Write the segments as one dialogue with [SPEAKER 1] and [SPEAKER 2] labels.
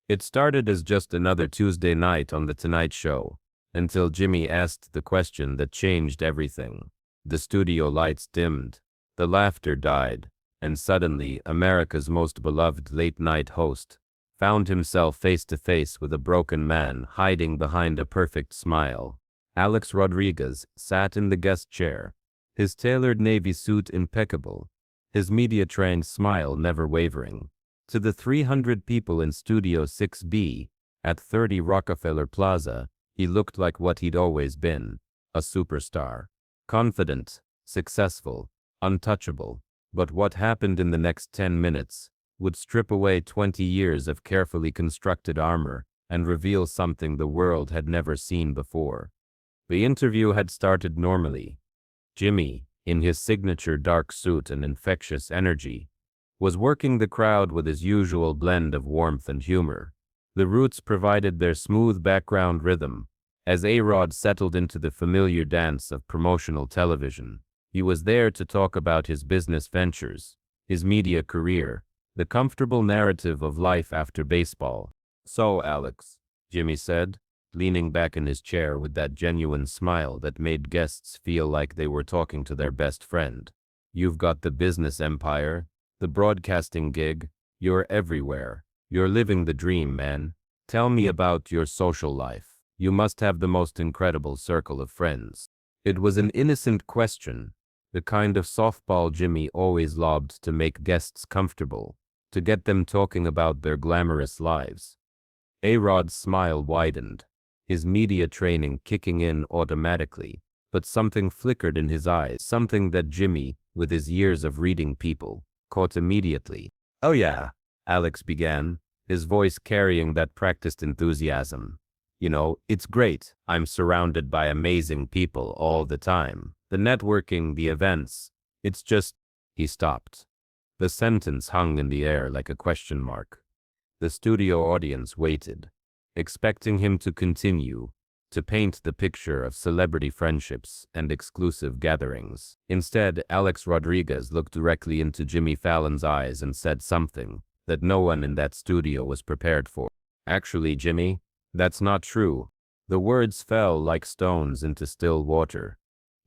[SPEAKER 1] It started as just another Tuesday night on The Tonight Show, until Jimmy asked the question that changed everything. The studio lights dimmed, the laughter died, and suddenly America's most beloved late-night host found himself face to face with a broken man hiding behind a perfect smile. Alex Rodriguez sat in the guest chair, his tailored navy suit impeccable, his media-trained smile never wavering. To the 300 people in Studio 6B at 30 Rockefeller Plaza, he looked like what he'd always been, a superstar. Confident, successful, untouchable. But what happened in the next 10 minutes would strip away 20 years of carefully constructed armor and reveal something the world had never seen before. The interview had started normally. Jimmy, in his signature dark suit and infectious energy, was working the crowd with his usual blend of warmth and humor. The Roots provided their smooth background rhythm as A-Rod settled into the familiar dance of promotional television. He was there to talk about his business ventures, his media career, the comfortable narrative of life after baseball. "So, Alex," Jimmy said, leaning back in his chair with that genuine smile that made guests feel like they were talking to their best friend. "You've got the business empire, the broadcasting gig, you're everywhere. You're living the dream, man. Tell me about your social life. You must have the most incredible circle of friends." It was an innocent question, the kind of softball Jimmy always lobbed to make guests comfortable, to get them talking about their glamorous lives. A-Rod's smile widened, his media training kicking in automatically, but something flickered in his eyes, something that Jimmy, with his years of reading people, caught immediately. "Oh yeah," Alex began, his voice carrying that practiced enthusiasm. "You know, it's great. I'm surrounded by amazing people all the time. The networking, the events. It's just..." He stopped. The sentence hung in the air like a question mark. The studio audience waited, expecting him to continue, to paint the picture of celebrity friendships and exclusive gatherings. Instead, Alex Rodriguez looked directly into Jimmy Fallon's eyes and said something that no one in that studio was prepared for. "Actually, Jimmy, that's not true." The words fell like stones into still water.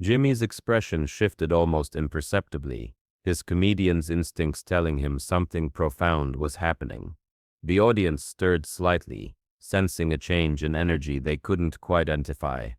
[SPEAKER 1] Jimmy's expression shifted almost imperceptibly, his comedian's instincts telling him something profound was happening. The audience stirred slightly, sensing a change in energy they couldn't quite identify.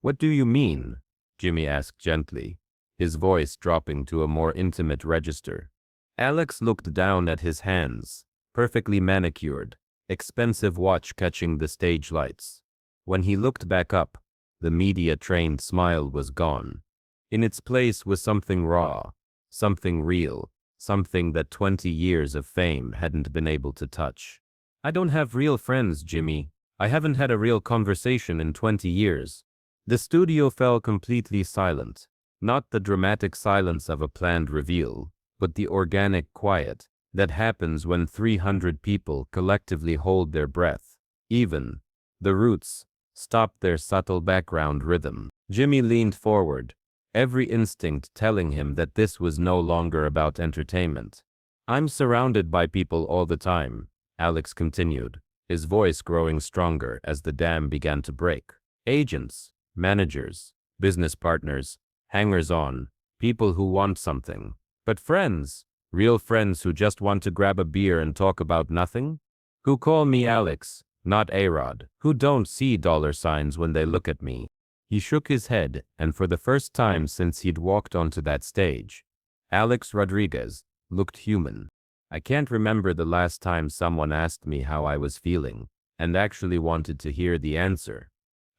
[SPEAKER 1] "What do you mean?" Jimmy asked gently, his voice dropping to a more intimate register. Alex looked down at his hands, perfectly manicured, expensive watch catching the stage lights. When he looked back up, the media-trained smile was gone. In its place was something raw, something real, something that 20 years of fame hadn't been able to touch. "I don't have real friends, Jimmy. I haven't had a real conversation in 20 years. The studio fell completely silent. Not the dramatic silence of a planned reveal, but the organic quiet that happens when 300 people collectively hold their breath. Even the Roots stopped their subtle background rhythm. Jimmy leaned forward, every instinct telling him that this was no longer about entertainment. "I'm surrounded by people all the time," Alex continued, his voice growing stronger as the dam began to break. "Agents, managers, business partners, hangers-on, people who want something. But friends, real friends who just want to grab a beer and talk about nothing? Who call me Alex, not A-Rod, who don't see dollar signs when they look at me." He shook his head, and for the first time since he'd walked onto that stage, Alex Rodriguez looked human. "I can't remember the last time someone asked me how I was feeling, and actually wanted to hear the answer.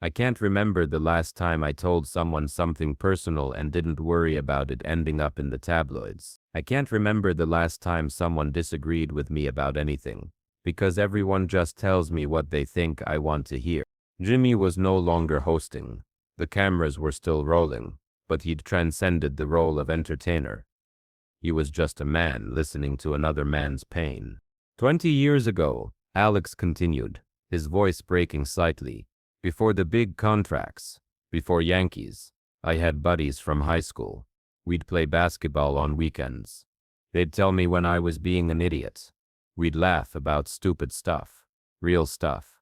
[SPEAKER 1] I can't remember the last time I told someone something personal and didn't worry about it ending up in the tabloids. I can't remember the last time someone disagreed with me about anything, because everyone just tells me what they think I want to hear." Jimmy was no longer hosting. The cameras were still rolling, but he'd transcended the role of entertainer. He was just a man listening to another man's pain. 20 years ago," Alex continued, his voice breaking slightly, "before the big contracts, before Yankees, I had buddies from high school. We'd play basketball on weekends. They'd tell me when I was being an idiot. We'd laugh about stupid stuff. Real stuff.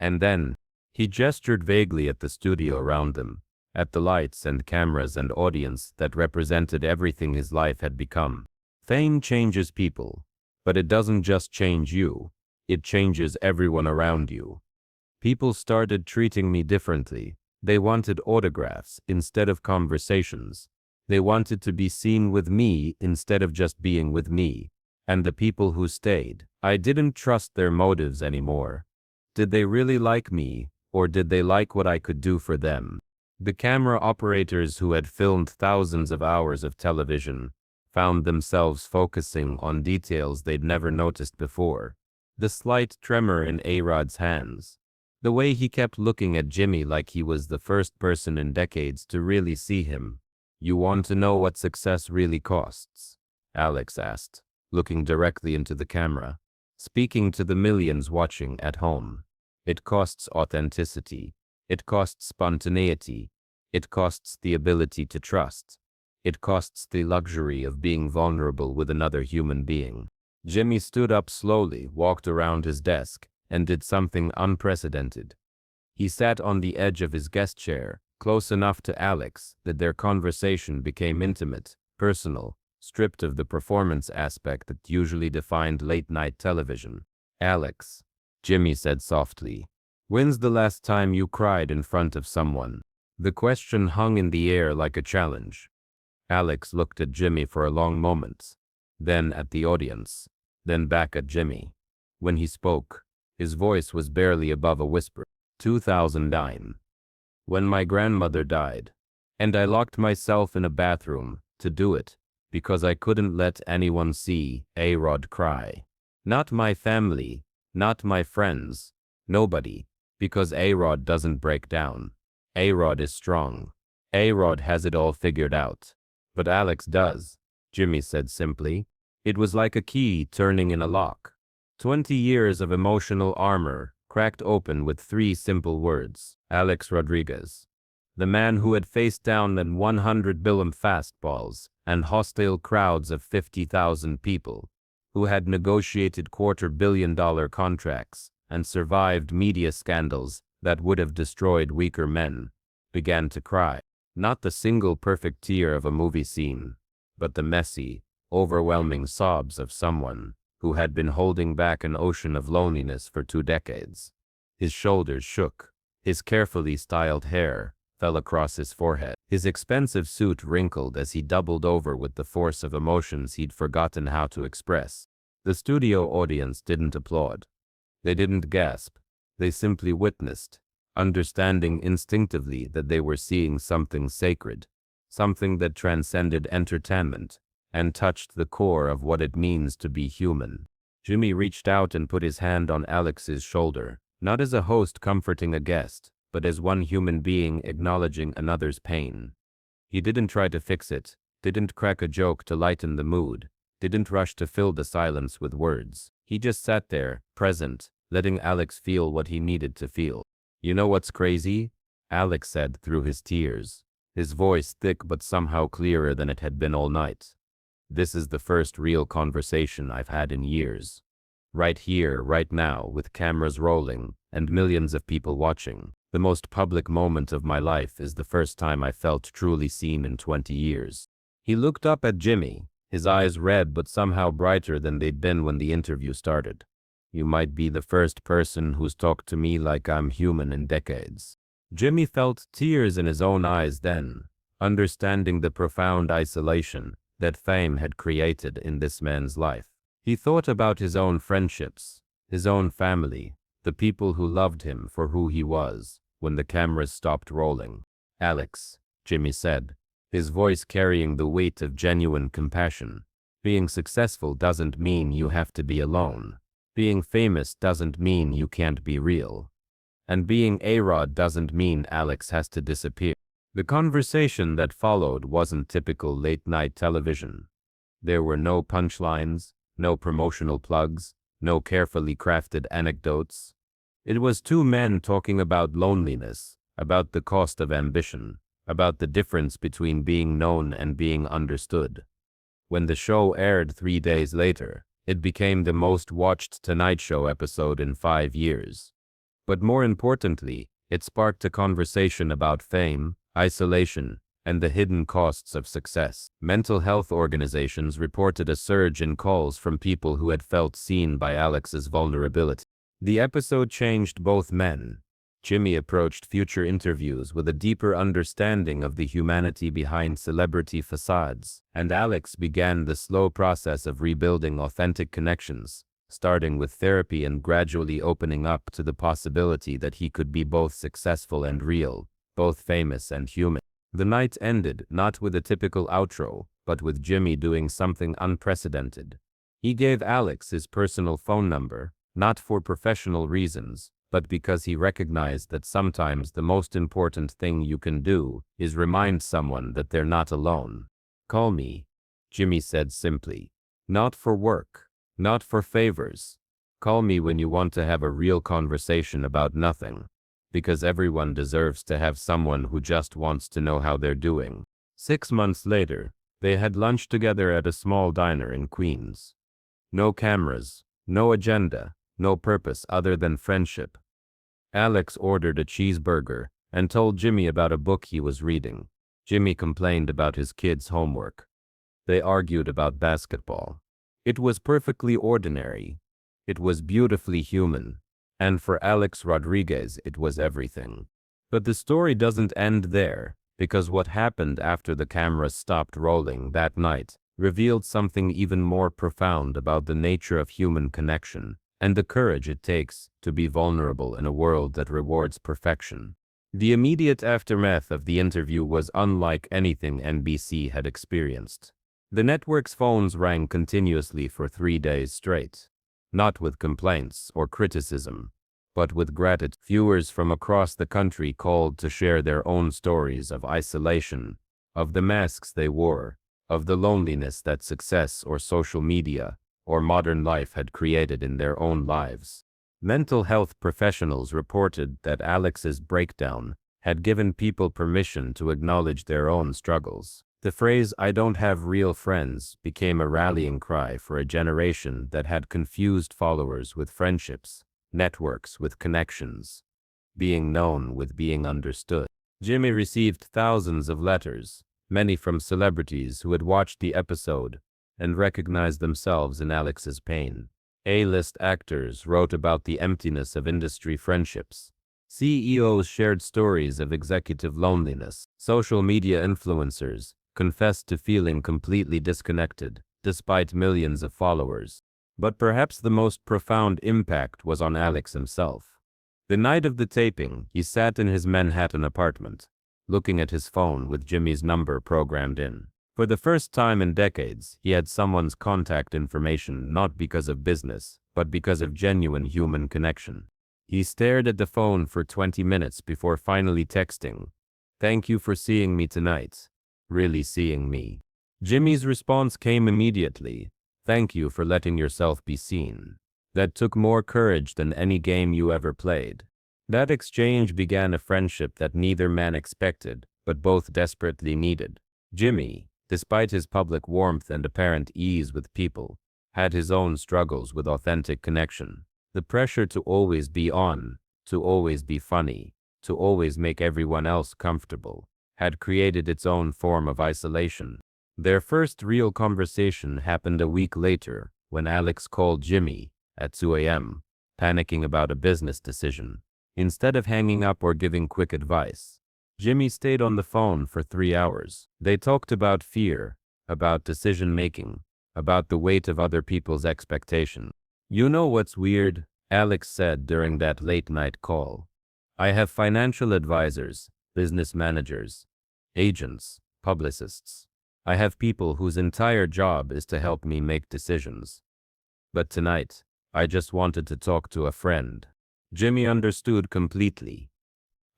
[SPEAKER 1] And then, he gestured vaguely at the studio around them, at the lights and cameras and audience that represented everything his life had become. Fame changes people, but it doesn't just change you, it changes everyone around you. People started treating me differently. They wanted autographs instead of conversations. They wanted to be seen with me instead of just being with me. And the people who stayed, I didn't trust their motives anymore. Did they really like me, or did they like what I could do for them? The camera operators who had filmed thousands of hours of television found themselves focusing on details they'd never noticed before. The slight tremor in A-Rod's hands. The way he kept looking at Jimmy like he was the first person in decades to really see him. "You want to know what success really costs?" Alex asked, looking directly into the camera, speaking to the millions watching at home. "It costs authenticity. It costs spontaneity. It costs the ability to trust. It costs the luxury of being vulnerable with another human being." Jimmy stood up slowly, walked around his desk, and did something unprecedented. He sat on the edge of his guest chair, close enough to Alex that their conversation became intimate, personal, stripped of the performance aspect that usually defined late-night television. "Alex," Jimmy said softly, "when's the last time you cried in front of someone?" The question hung in the air like a challenge. Alex looked at Jimmy for a long moment, then at the audience, then back at Jimmy. When he spoke, his voice was barely above a whisper. 2009. When my grandmother died, and I locked myself in a bathroom to do it because I couldn't let anyone see A-Rod cry. Not my family, not my friends, nobody, because A-Rod doesn't break down. A-Rod is strong. A-Rod has it all figured out. But Alex does, Jimmy said simply. It was like a key turning in a lock. 20 years of emotional armor cracked open with 3 simple words. Alex Rodriguez. The man who had faced down at 100 billion fastballs and hostile crowds of 50,000 people, who had negotiated $250 million contracts and survived media scandals that would have destroyed weaker men, began to cry. Not the single perfect tear of a movie scene, but the messy, overwhelming sobs of someone who had been holding back an ocean of loneliness for 2 decades. His shoulders shook. His carefully styled hair fell across his forehead. His expensive suit wrinkled as he doubled over with the force of emotions he'd forgotten how to express. The studio audience didn't applaud. They didn't gasp. They simply witnessed, understanding instinctively that they were seeing something sacred, something that transcended entertainment and touched the core of what it means to be human. Jimmy reached out and put his hand on Alex's shoulder, not as a host comforting a guest, but as one human being acknowledging another's pain. He didn't try to fix it, didn't crack a joke to lighten the mood, didn't rush to fill the silence with words. He just sat there, present, letting Alex feel what he needed to feel. "You know what's crazy?" Alex said through his tears, his voice thick but somehow clearer than it had been all night. "This is the first real conversation I've had in years. Right here, right now, with cameras rolling and millions of people watching. The most public moment of my life is the first time I felt truly seen in 20 years. He looked up at Jimmy, his eyes red but somehow brighter than they'd been when the interview started. "You might be the first person who's talked to me like I'm human in decades." Jimmy felt tears in his own eyes then, understanding the profound isolation that fame had created in this man's life. He thought about his own friendships, his own family, the people who loved him for who he was, when the cameras stopped rolling. "Alex," Jimmy said, his voice carrying the weight of genuine compassion. "Being successful doesn't mean you have to be alone. Being famous doesn't mean you can't be real. And being A-Rod doesn't mean Alex has to disappear." The conversation that followed wasn't typical late-night television. There were no punchlines, no promotional plugs, no carefully crafted anecdotes. It was 2 men talking about loneliness, about the cost of ambition, about the difference between being known and being understood. When the show aired 3 days later, It became the most watched Tonight Show episode in 5 years. But more importantly, it sparked a conversation about fame, isolation, and the hidden costs of success. Mental health organizations reported a surge in calls from people who had felt seen by Alex's vulnerability. The episode changed both men. Jimmy approached future interviews with a deeper understanding of the humanity behind celebrity facades, and Alex began the slow process of rebuilding authentic connections, starting with therapy and gradually opening up to the possibility that he could be both successful and real, both famous and human. The night ended not with a typical outro, but with Jimmy doing something unprecedented. He gave Alex his personal phone number, not for professional reasons, but because he recognized that sometimes the most important thing you can do is remind someone that they're not alone. "Call me," Jimmy said simply. "Not for work, not for favors. Call me when you want to have a real conversation about nothing. Because everyone deserves to have someone who just wants to know how they're doing." 6 months later, they had lunch together at a small diner in Queens. No cameras, no agenda, no purpose other than friendship. Alex ordered a cheeseburger and told Jimmy about a book he was reading. Jimmy complained about his kids' homework. They argued about basketball. It was perfectly ordinary. It was beautifully human. And for Alex Rodriguez, it was everything. But the story doesn't end there, because what happened after the cameras stopped rolling that night revealed something even more profound about the nature of human connection and the courage it takes to be vulnerable in a world that rewards perfection. The immediate aftermath of the interview was unlike anything NBC had experienced. The network's phones rang continuously for 3 days straight. Not with complaints or criticism, but with gratitude. Viewers from across the country called to share their own stories of isolation, of the masks they wore, of the loneliness that success or social media or modern life had created in their own lives. Mental health professionals reported that Alex's breakdown had given people permission to acknowledge their own struggles. The phrase "I don't have real friends" became a rallying cry for a generation that had confused followers with friendships, networks with connections, being known with being understood. Jimmy received thousands of letters, many from celebrities who had watched the episode and recognized themselves in Alex's pain. A-list actors wrote about the emptiness of industry friendships. CEOs shared stories of executive loneliness. Social media influencers confessed to feeling completely disconnected, despite millions of followers. But perhaps the most profound impact was on Alex himself. The night of the taping, he sat in his Manhattan apartment, looking at his phone with Jimmy's number programmed in. For the first time in decades, he had someone's contact information not because of business, but because of genuine human connection. He stared at the phone for 20 minutes before finally texting, "Thank you for seeing me tonight. Really seeing me." Jimmy's response came immediately, "Thank you for letting yourself be seen." That took more courage than any game you ever played. That exchange began a friendship that neither man expected, but both desperately needed. Jimmy, despite his public warmth and apparent ease with people, had his own struggles with authentic connection. The pressure to always be on, to always be funny, to always make everyone else comfortable, had created its own form of isolation. Their first real conversation happened a week later, when Alex called Jimmy at 2 a.m., panicking about a business decision. Instead of hanging up or giving quick advice, Jimmy stayed on the phone for 3 hours. They talked about fear, about decision-making, about the weight of other people's expectations. "You know what's weird?" Alex said during that late-night call. "I have financial advisors, business managers, agents, publicists. I have people whose entire job is to help me make decisions. But tonight, I just wanted to talk to a friend." Jimmy understood completely.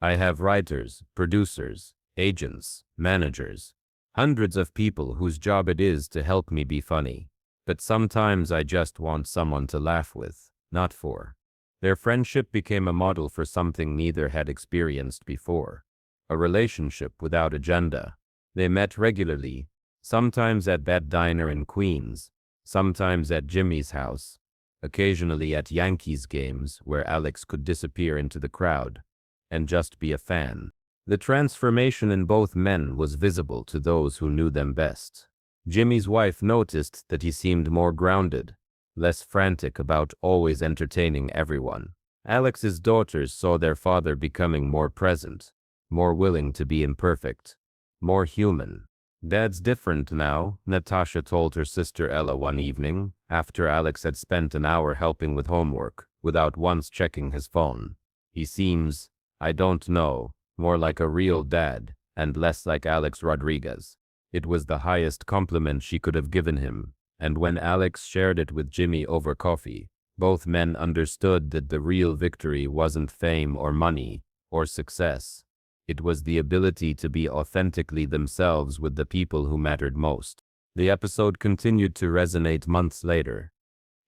[SPEAKER 1] "I have writers, producers, agents, managers, hundreds of people whose job it is to help me be funny. But sometimes I just want someone to laugh with, not for." Their friendship became a model for something neither had experienced before. A relationship without agenda. They met regularly, sometimes at that diner in Queens, sometimes at Jimmy's house, occasionally at Yankees games where Alex could disappear into the crowd and just be a fan. The transformation in both men was visible to those who knew them best. Jimmy's wife noticed that he seemed more grounded, less frantic about always entertaining everyone. Alex's daughters saw their father becoming more present, more willing to be imperfect, more human. "Dad's different now," Natasha told her sister Ella one evening, after Alex had spent an hour helping with homework, without once checking his phone. "He seems, I don't know, more like a real dad, and less like Alex Rodriguez." It was the highest compliment she could have given him, and when Alex shared it with Jimmy over coffee, both men understood that the real victory wasn't fame or money or success. It was the ability to be authentically themselves with the people who mattered most. The episode continued to resonate months later.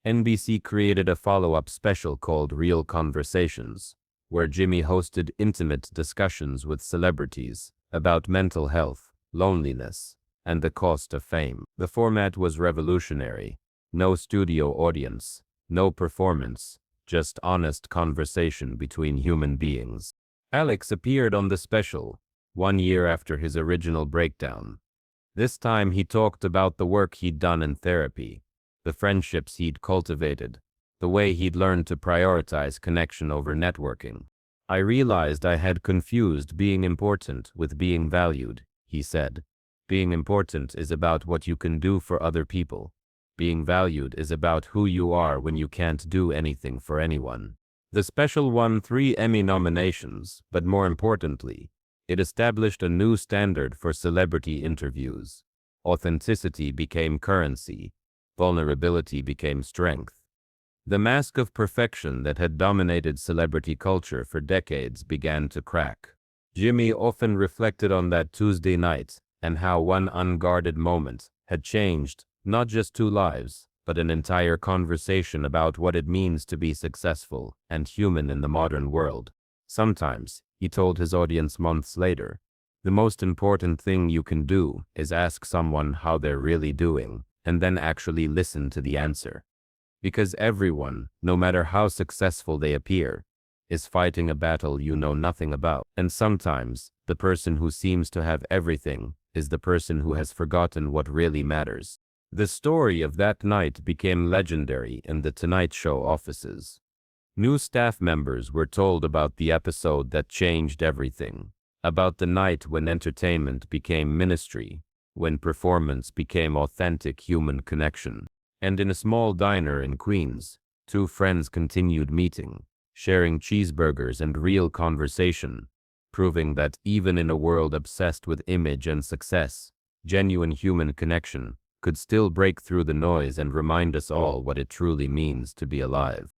[SPEAKER 1] NBC created a follow-up special called Real Conversations, where Jimmy hosted intimate discussions with celebrities about mental health, loneliness, and the cost of fame. The format was revolutionary. No studio audience, no performance, just honest conversation between human beings. Alex appeared on the special, 1 year after his original breakdown. This time he talked about the work he'd done in therapy, the friendships he'd cultivated, the way he'd learned to prioritize connection over networking. "I realized I had confused being important with being valued," he said. "Being important is about what you can do for other people. Being valued is about who you are when you can't do anything for anyone." The special won 3 Emmy nominations, but more importantly, it established a new standard for celebrity interviews. Authenticity became currency. Vulnerability became strength. The mask of perfection that had dominated celebrity culture for decades began to crack. Jimmy often reflected on that Tuesday night and how one unguarded moment had changed not just 2 lives, but an entire conversation about what it means to be successful and human in the modern world. Sometimes, he told his audience months later, the most important thing you can do is ask someone how they're really doing, and then actually listen to the answer. Because everyone, no matter how successful they appear, is fighting a battle you know nothing about. And sometimes, the person who seems to have everything is the person who has forgotten what really matters. The story of that night became legendary in the Tonight Show offices. New staff members were told about the episode that changed everything, about the night when entertainment became ministry, when performance became authentic human connection. And in a small diner in Queens, 2 friends continued meeting, sharing cheeseburgers and real conversation, proving that even in a world obsessed with image and success, genuine human connection could still break through the noise and remind us all what it truly means to be alive.